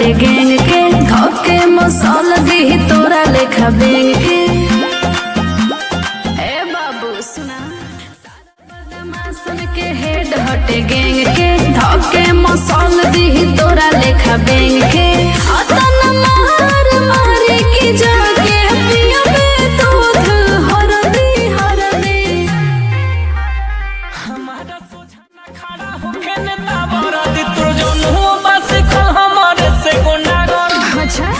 हटे गैंग के धोके मसल दी तोरा लेखा बेंग के। ए बाबू सुना बदमाशन के हेड हटे गैंग के धोके मसल दी तोरा लेखा बेंग के। अतन मार मारे की जाके पिया में दूध हरदी हरदी। हमारा सोचना खड़ा होके नेता बरदी तो जोनु बस खल हमारे से गुंडा कर। अच्छा हमारा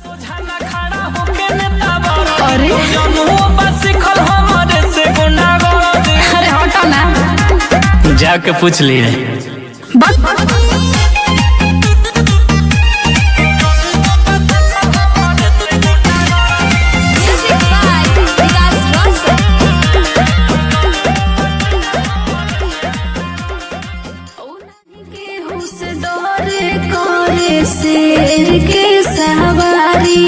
सोचना खड़ा होके नेता बरदी अरे तो जोनु बस खल हमारे से गुंडा कर। अरे हटो ना जाके पूछ लिए शेर के सवारी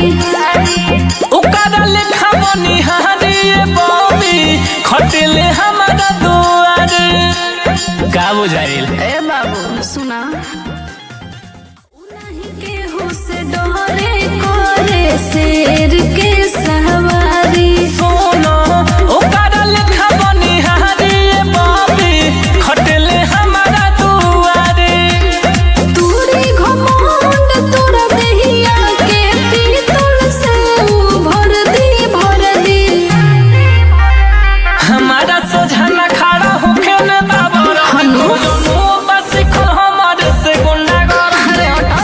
उकारा लेखा बनिहारी ये बॉबी खटेले हमारा दुआरे। का बुझाइल ए बाबू सुना उन्हीं के हुसे डोरे करे शेर के सवारी। सोनो उकारा लेखा बनिहारी ये बॉबी खटेले हमारा दुआरे। तूरी घमंड तोरा देहिया के पीतल से भर दी भर दी। हमारा सोझाना खड़ा होके नेता बरदी हनु? तो जोनु बस खल हमारे से गुंडा कर। अरे हटो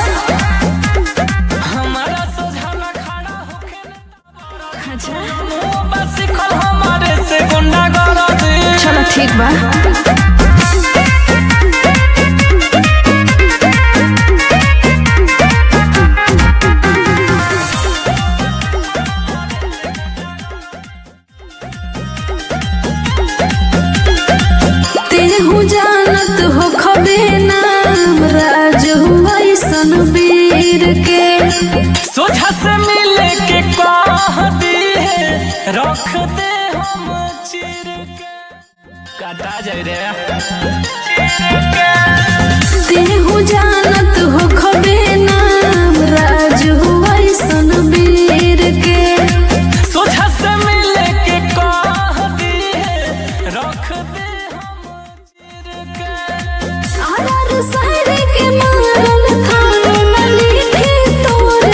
हमारा सोझाना खड़ा होके नेता बरदी अच्छा जोनु बस खल हमारे से गुंडा कर। चलो ठीक बा। तेहू जानत हो खबे नाम राजू ऐसन वीर के। सोझा से मिले के कह दी है रख दे हम चीर के। काटा जाए रे तेहू जानत हो खबे नाम राजू ऐसन वीर के। सोझा से मिले के कह दी है रख दे हम चीर के। आर शहर के मारल थान लिखे तोर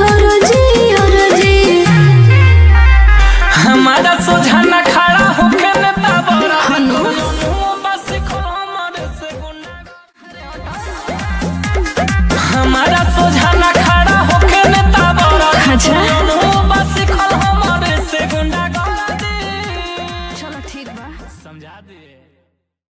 अर्जी अर्जी। हमारा सोझाना खड़ा होके नेता बरदी हनु? बस खल हमारे से गुंडा। हमारा सोझाना खड़ा होके नेता बरदी अच्छा बस खल हमारे से गुंडा कर दे। चलो ठीक बा। समझा दिए।